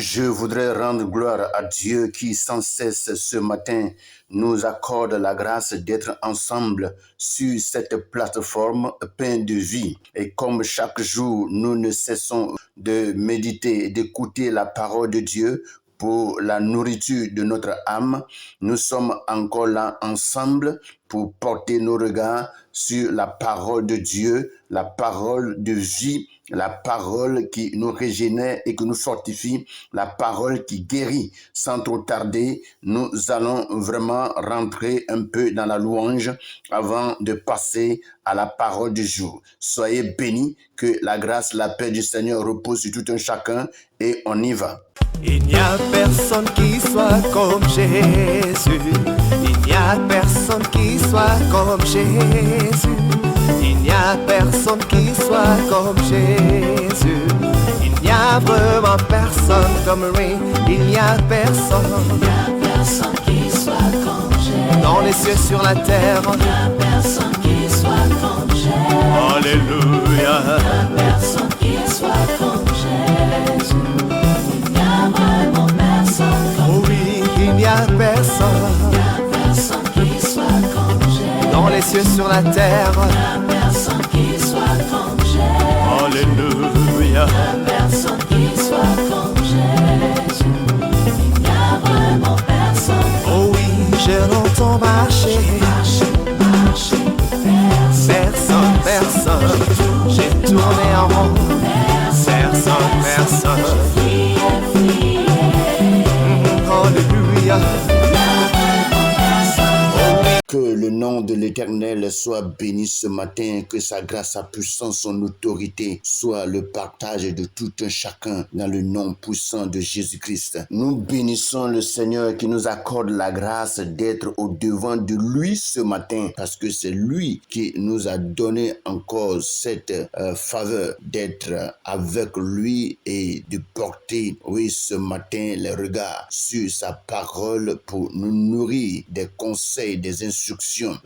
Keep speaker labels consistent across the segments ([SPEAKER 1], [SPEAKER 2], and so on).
[SPEAKER 1] Je voudrais rendre gloire à Dieu qui sans cesse ce matin nous accorde la grâce d'être ensemble sur cette plateforme pleine de vie. Et comme chaque jour, nous ne cessons de méditer et d'écouter la parole de Dieu pour la nourriture de notre âme, nous sommes encore là ensemble pour porter nos regards sur la parole de Dieu, la parole de vie, la parole qui nous régénère et qui nous fortifie, la parole qui guérit. Sans trop tarder, nous allons vraiment rentrer un peu dans la louange avant de passer à la parole du jour. Soyez bénis, que la grâce, la paix du Seigneur repose sur tout un chacun et on y va.
[SPEAKER 2] Il n'y a personne qui soit comme Jésus. Il n'y a personne qui soit comme Jésus. Il n'y a personne qui soit comme Jésus. Il n'y a vraiment personne comme lui. Il n'y a personne.
[SPEAKER 3] Il n'y a personne qui soit comme Jésus.
[SPEAKER 2] Dans les cieux, sur la terre.
[SPEAKER 3] Il n'y a personne qui soit comme Jésus.
[SPEAKER 2] Alléluia.
[SPEAKER 3] Il n'y a personne qui soit comme Jésus. Il n'y a vraiment personne comme
[SPEAKER 2] Oh oui, il n'y a personne.
[SPEAKER 3] Il n'y a personne qui soit comme Jésus.
[SPEAKER 2] Dans les cieux, sur la terre.
[SPEAKER 3] Il n'y a personne qui soit comme Jésus.
[SPEAKER 2] Alléluia.
[SPEAKER 3] Il n'y a personne qui soit comme Jésus. Il n'y a vraiment personne comme
[SPEAKER 2] Oh oui, je l'entends marcher.
[SPEAKER 3] Marcher,
[SPEAKER 2] Personne, personne. J'ai tourné en rond. Personne. Alléluia.
[SPEAKER 1] Que le nom de l'Éternel soit béni ce matin, que sa grâce, sa puissance, son autorité soit le partage de tout un chacun dans le nom puissant de Jésus-Christ. Nous bénissons le Seigneur qui nous accorde la grâce d'être au devant de lui ce matin, parce que c'est lui qui nous a donné encore cette faveur d'être avec lui et de porter, oui, ce matin les regards sur sa parole pour nous nourrir des conseils, des instructions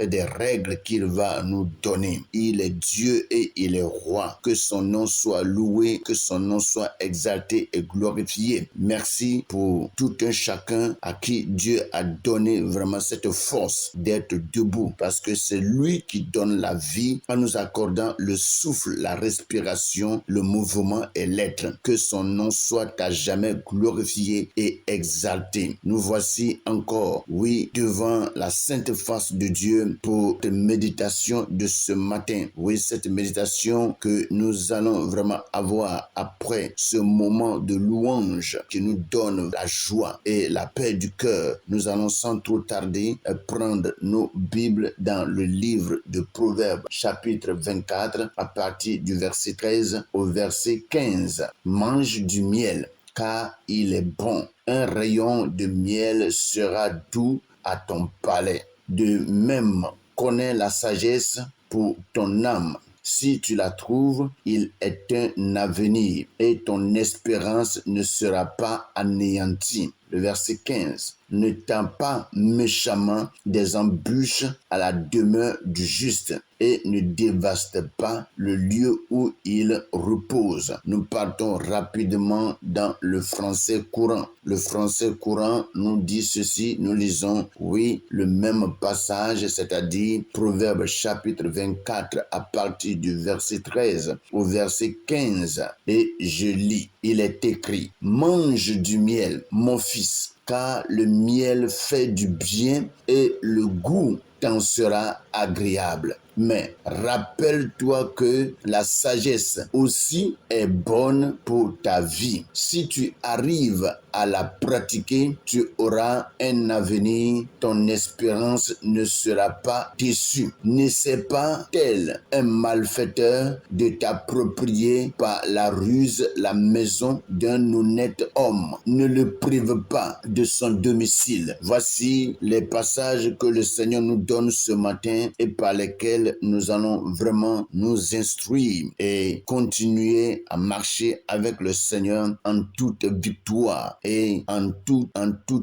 [SPEAKER 1] et des règles qu'il va nous donner. Il est Dieu et il est roi. Que son nom soit loué, que son nom soit exalté et glorifié. Merci pour tout un chacun à qui Dieu a donné vraiment cette force d'être debout, parce que c'est lui qui donne la vie en nous accordant le souffle, la respiration, le mouvement et l'être. Que son nom soit à jamais glorifié et exalté. Nous voici encore, oui, devant la sainte face de Dieu pour cette méditation de ce matin. Oui, cette méditation que nous allons vraiment avoir après ce moment de louange qui nous donne la joie et la paix du cœur. Nous allons sans trop tarder prendre nos Bibles dans le livre de Proverbes, chapitre 24, à partir du verset 13 au verset 15. Mange du miel, car il est bon. Un rayon de miel sera doux à ton palais. De même, connais la sagesse pour ton âme. Si tu la trouves, il est un avenir et ton espérance ne sera pas anéantie. Le verset 15. Ne tends pas méchamment des embûches à la demeure du juste et ne dévaste pas le lieu où il repose. Nous partons rapidement dans le français courant. Le français courant nous dit ceci, nous lisons, oui, le même passage, c'est-à-dire Proverbe chapitre 24 à partir du verset 13 au verset 15. Et je lis, il est écrit, mange du miel, mon fils, car le miel fait du bien et le goût t'en sera agréable. Mais rappelle-toi que la sagesse aussi est bonne pour ta vie. Si tu arrives à la pratiquer, tu auras un avenir, ton espérance ne sera pas déçue. N'essaie pas, tel un malfaiteur, de t'approprier par la ruse la maison d'un honnête homme. Ne le prive pas de son domicile. Voici les passages que le Seigneur nous donne ce matin et par lesquels lequel nous allons vraiment nous instruire et continuer à marcher avec le Seigneur en toute victoire et en tout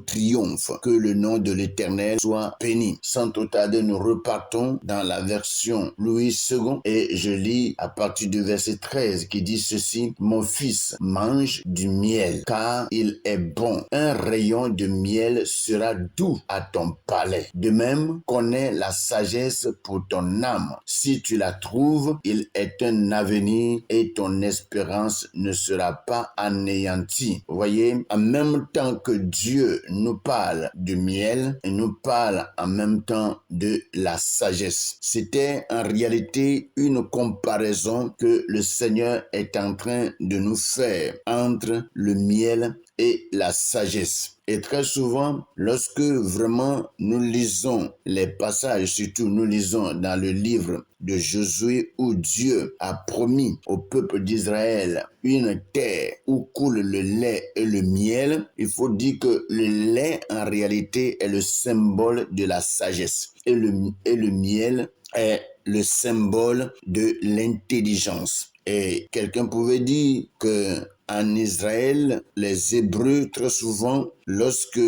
[SPEAKER 1] triomphe. Que le nom de l'Éternel soit béni. Sans trop tarder, nous repartons dans la version Louis II et je lis à partir du verset 13 qui dit ceci: Mon fils, mange du miel car il est bon. Un rayon de miel sera doux à ton palais. De même, connais la sagesse pour ton âme. Si tu la trouves, il est un avenir et ton espérance ne sera pas anéantie. Vous voyez, en même temps que Dieu nous parle du miel, il nous parle en même temps de la sagesse. C'était en réalité une comparaison que le Seigneur est en train de nous faire entre le miel et la sagesse. Et très souvent, lorsque vraiment nous lisons les passages, surtout nous lisons dans le livre de Josué où Dieu a promis au peuple d'Israël une terre où coule le lait et le miel, il faut dire que le lait en réalité est le symbole de la sagesse et le miel est le symbole de l'intelligence. Et quelqu'un pouvait dire que en Israël, les Hébreux, très souvent, lorsque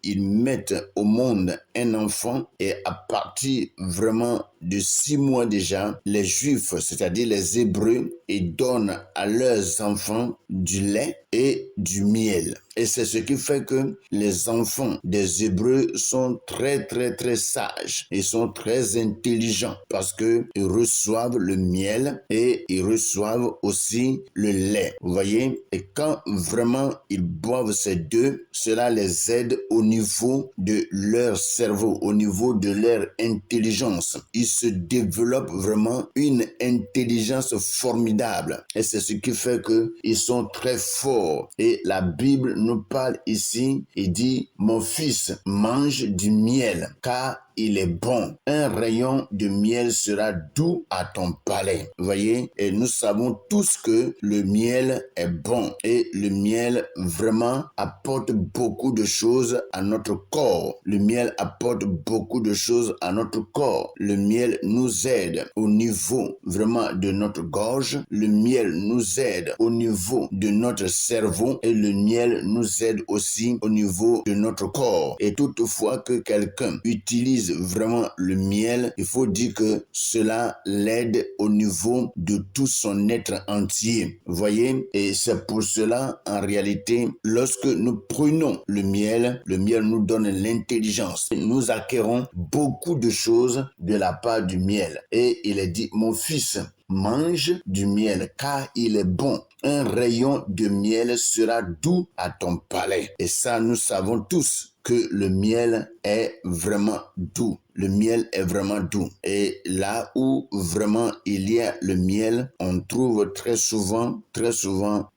[SPEAKER 1] ils mettent au monde un enfant et à partir vraiment de 6 mois déjà, les Juifs, c'est-à-dire les Hébreux, ils donnent à leurs enfants du lait et du miel. Et c'est ce qui fait que les enfants des Hébreux sont très sages. Ils sont très intelligents parce que ils reçoivent le miel et ils reçoivent aussi le lait. Vous voyez? Et quand vraiment ils boivent ces deux, cela les aide au niveau de leur cerveau, au niveau de leur intelligence. Ils se développent vraiment une intelligence formidable. Et c'est ce qui fait qu'ils sont très forts. Et la Bible nous parle ici et dit: mon fils, mange du miel, car il est bon. Un rayon de miel sera doux à ton palais. Vous voyez? Et nous savons tous que le miel est bon. Et le miel vraiment apporte beaucoup de choses à notre corps. Le miel apporte beaucoup de choses à notre corps. Le miel nous aide au niveau vraiment de notre gorge. Le miel nous aide au niveau de notre cerveau. Et le miel nous aide aussi au niveau de notre corps. Et toutefois que quelqu'un utilise vraiment le miel, il faut dire que cela l'aide au niveau de tout son être entier. Vous voyez? Et c'est pour cela, en réalité, lorsque nous prenons le miel nous donne l'intelligence. Nous acquérons beaucoup de choses de la part du miel. Et il est dit: mon fils, mange du miel, car il est bon. Un rayon de miel sera doux à ton palais. Et ça, nous savons tous que le miel est vraiment doux. Le miel est vraiment doux. Et là où vraiment il y a le miel, on trouve très souvent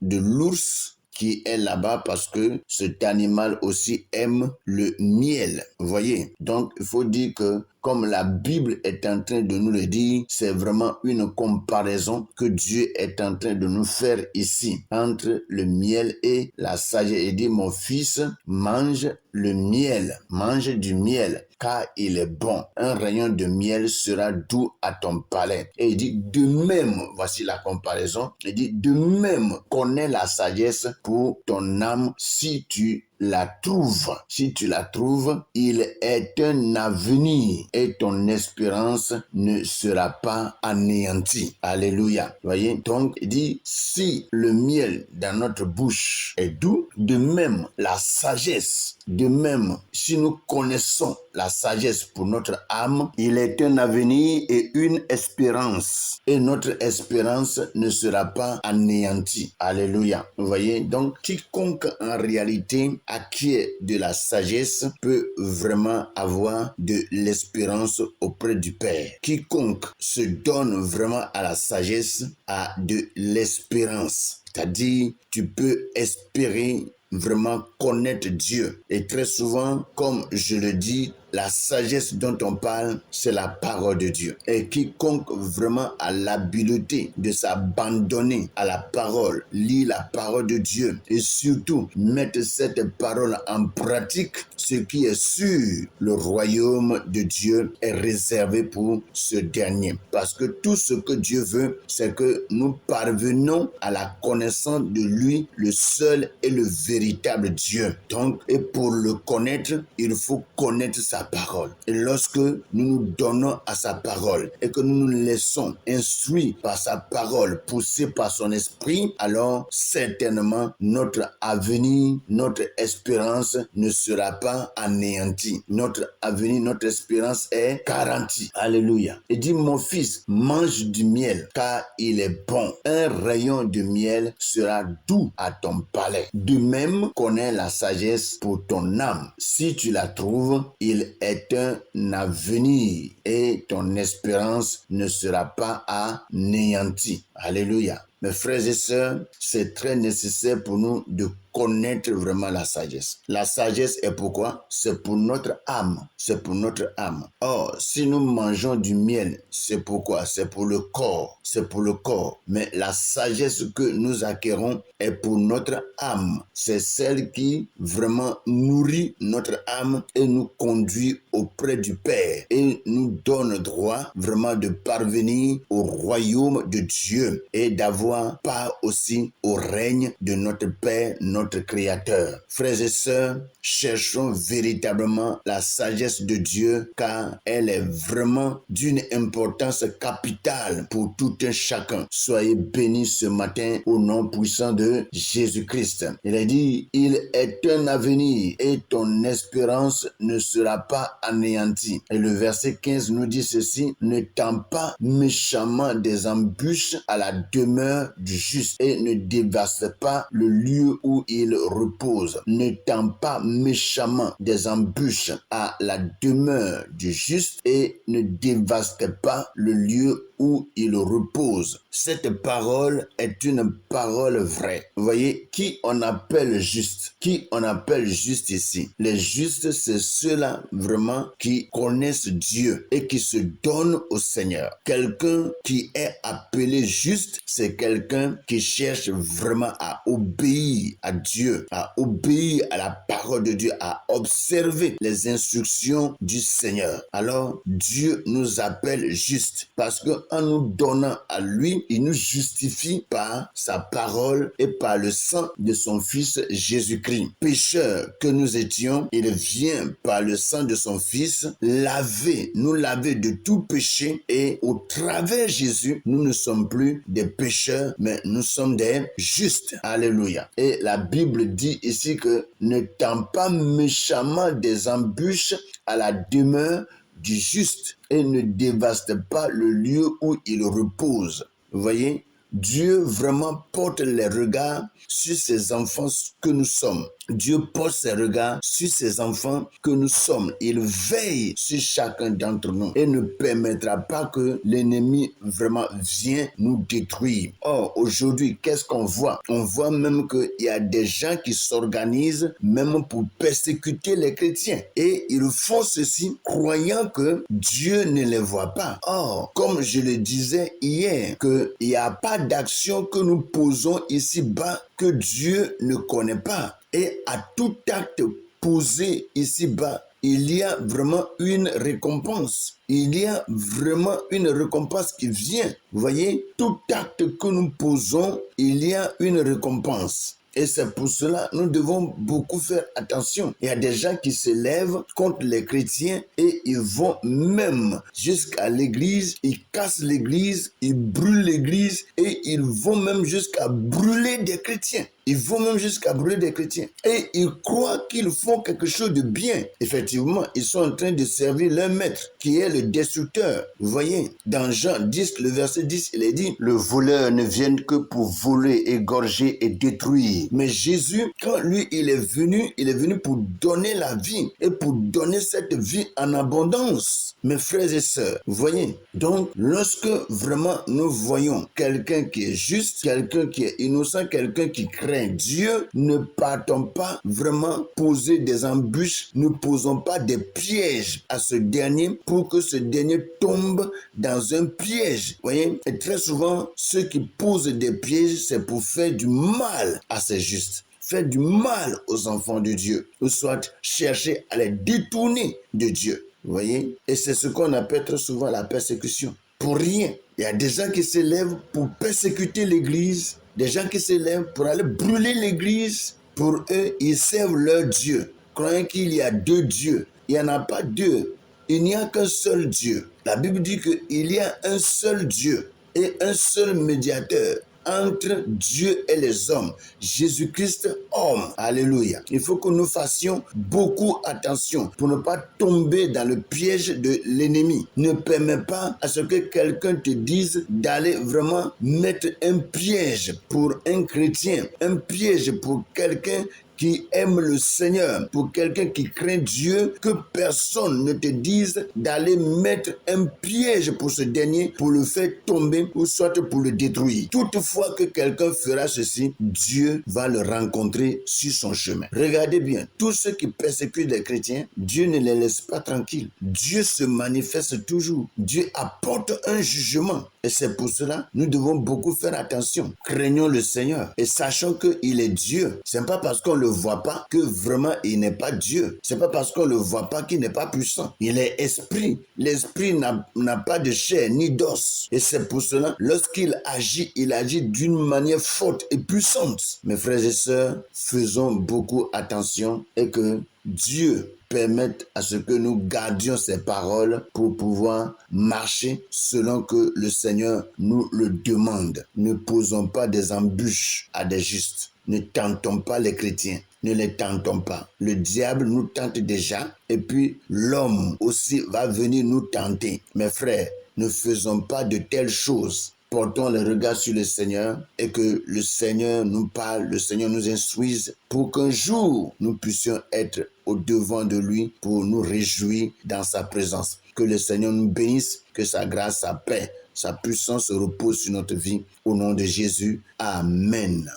[SPEAKER 1] de l'ours qui est là-bas parce que cet animal aussi aime le miel. Vous voyez? Donc, il faut dire que comme la Bible est en train de nous le dire, c'est vraiment une comparaison que Dieu est en train de nous faire ici entre le miel et la sagesse. Il dit: mon fils, mange le miel, mange du miel, car il est bon. Un rayon de miel sera doux à ton palais. Et il dit: de même, voici la comparaison, il dit: de même, connais la sagesse pour ton âme si tu la trouves. Si tu la trouves, il est un avenir et ton espérance ne sera pas anéantie. Alléluia. Voyez? Donc, il dit, si le miel dans notre bouche est doux, de même la sagesse, de même si nous connaissons la sagesse pour notre âme, il est un avenir et une espérance. Et notre espérance ne sera pas anéantie. Alléluia. Vous voyez? Donc, quiconque en réalité acquiert de la sagesse peut vraiment avoir de l'espérance auprès du Père. Quiconque se donne vraiment à la sagesse a de l'espérance. C'est-à-dire, tu peux espérer vraiment connaître Dieu. Et très souvent, comme je le dis la sagesse dont on parle, c'est la parole de Dieu. Et quiconque vraiment a l'habileté de s'abandonner à la parole, lire la parole de Dieu et surtout mettre cette parole en pratique, ce qui est sûr, le royaume de Dieu est réservé pour ce dernier. Parce que tout ce que Dieu veut, c'est que nous parvenons à la connaissance de lui, le seul et le véritable Dieu. Donc, et pour le connaître, il faut connaître sa parole. Et lorsque nous nous donnons à sa parole et que nous nous laissons instruire par sa parole, poussés par son esprit, alors certainement notre avenir, notre espérance ne sera pas anéantie. Notre avenir, notre espérance est garantie. Alléluia. Et dit, mon fils, mange du miel, car il est bon. Un rayon de miel sera doux à ton palais. De même, connais la sagesse pour ton âme. Si tu la trouves, il est un avenir et ton espérance ne sera pas anéantie. Alléluia. Mes frères et sœurs, c'est très nécessaire pour nous de connaître vraiment la sagesse. La sagesse est pourquoi? C'est pour notre âme. C'est pour notre âme. Or, si nous mangeons du miel, c'est pourquoi? C'est pour le corps. C'est pour le corps. Mais la sagesse que nous acquérons est pour notre âme. C'est celle qui vraiment nourrit notre âme et nous conduit auprès du Père et nous donne droit vraiment de parvenir au royaume de Dieu et d'avoir part aussi au règne de notre Père, notre Créateur. Frères et sœurs, cherchons véritablement la sagesse de Dieu car elle est vraiment d'une importance capitale pour tout un chacun. Soyez bénis ce matin au nom puissant de Jésus-Christ. Il a dit, il est un avenir et ton espérance ne sera pas anéantie. Et le verset 15 nous dit ceci, ne tends pas méchamment des embûches à la demeure du juste et ne dévaste pas le lieu où il repose. Ne tends pas méchamment des embûches à la demeure du juste et ne dévaste pas le lieu où il repose. Cette parole est une parole vraie. Vous voyez, qui on appelle juste? Qui on appelle juste ici? Les justes, c'est ceux-là vraiment qui connaissent Dieu et qui se donnent au Seigneur. Quelqu'un qui est appelé juste, c'est quelqu'un qui cherche vraiment à obéir à Dieu, à obéir à la parole de Dieu, à observer les instructions du Seigneur. Alors, Dieu nous appelle juste parce que en nous donnant à lui, il nous justifie par sa parole et par le sang de son Fils Jésus-Christ. Pécheurs que nous étions, il vient par le sang de son Fils nous laver de tout péché et au travers Jésus, nous ne sommes plus des pécheurs, mais nous sommes des justes. Alléluia. Et la Bible dit ici que ne tends pas méchamment des embûches à la demeure du juste et ne dévaste pas le lieu où il repose. Vous voyez, Dieu vraiment porte les regards sur ses enfants que nous sommes. Dieu porte ses regards sur ses enfants que nous sommes. Il veille sur chacun d'entre nous et ne permettra pas que l'ennemi vraiment vienne nous détruire. Or, aujourd'hui, qu'est-ce qu'on voit? On voit même qu'il y a des gens qui s'organisent même pour persécuter les chrétiens. Et ils font ceci croyant que Dieu ne les voit pas. Or, comme je le disais hier, qu'il n'y a pas d'action que nous posons ici-bas que Dieu ne connaît pas. Et à tout acte posé ici-bas, il y a vraiment une récompense. Il y a vraiment une récompense qui vient. Vous voyez, tout acte que nous posons, il y a une récompense. Et c'est pour cela que nous devons beaucoup faire attention. Il y a des gens qui se lèvent contre les chrétiens et ils vont même jusqu'à l'église, ils cassent l'église, ils brûlent l'église et ils vont même jusqu'à brûler des chrétiens. Ils vont même jusqu'à brûler des chrétiens. Et ils croient qu'ils font quelque chose de bien. Effectivement, ils sont en train de servir leur maître, qui est le destructeur. Vous voyez, dans Jean 10, le verset 10, il est dit, le voleur ne vient que pour voler, égorger et détruire. Mais Jésus, quand lui, il est venu pour donner la vie et pour donner cette vie en abondance. Mes frères et sœurs, vous voyez, donc lorsque vraiment nous voyons quelqu'un qui est juste, quelqu'un qui est innocent, quelqu'un qui crée craint Dieu, ne partons pas vraiment poser des embûches, ne posons pas des pièges à ce dernier pour que ce dernier tombe dans un piège. Voyez, et très souvent, ceux qui posent des pièges, c'est pour faire du mal à ces justes, faire du mal aux enfants de Dieu, ou soit chercher à les détourner de Dieu. Vous voyez? Et c'est ce qu'on appelle très souvent la persécution. Pour rien. Il y a des gens qui s'élèvent pour persécuter l'Église, des gens qui s'élèvent pour aller brûler l'Église. Pour eux, ils servent leur Dieu, croyant qu'il y a deux dieux. Il n'y en a pas deux. Il n'y a qu'un seul Dieu. La Bible dit qu'il y a un seul Dieu et un seul médiateur entre Dieu et les hommes, Jésus-Christ homme. Alléluia. Il faut que nous fassions beaucoup attention pour ne pas tomber dans le piège de l'ennemi. Ne permets pas à ce que quelqu'un te dise d'aller vraiment mettre un piège pour un chrétien, un piège pour quelqu'un qui aime le Seigneur, pour quelqu'un qui craint Dieu, que personne ne te dise d'aller mettre un piège pour ce dernier, pour le faire tomber ou soit pour le détruire. Toutefois que quelqu'un fera ceci, Dieu va le rencontrer sur son chemin. Regardez bien, tous ceux qui persécutent les chrétiens, Dieu ne les laisse pas tranquilles. Dieu se manifeste toujours. Dieu apporte un jugement. Et c'est pour cela, nous devons beaucoup faire attention. Craignons le Seigneur et sachons qu'il est Dieu. Ce n'est pas parce qu'on ne le voit pas que vraiment il n'est pas Dieu. Ce n'est pas parce qu'on ne le voit pas qu'il n'est pas puissant. Il est esprit. L'esprit n'a pas de chair ni d'os. Et c'est pour cela, lorsqu'il agit, il agit d'une manière forte et puissante. Mes frères et sœurs, faisons beaucoup attention et que Dieu permette à ce que nous gardions ces paroles pour pouvoir marcher selon que le Seigneur nous le demande. Ne posons pas des embûches à des justes. Ne tentons pas les chrétiens. Ne les tentons pas. Le diable nous tente déjà et puis l'homme aussi va venir nous tenter. Mes frères, ne faisons pas de telles choses. Portons le regard sur le Seigneur et que le Seigneur nous parle, le Seigneur nous instruise pour qu'un jour nous puissions être au devant de lui pour nous réjouir dans sa présence. Que le Seigneur nous bénisse, que sa grâce, sa paix, sa puissance repose sur notre vie. Au nom de Jésus, Amen.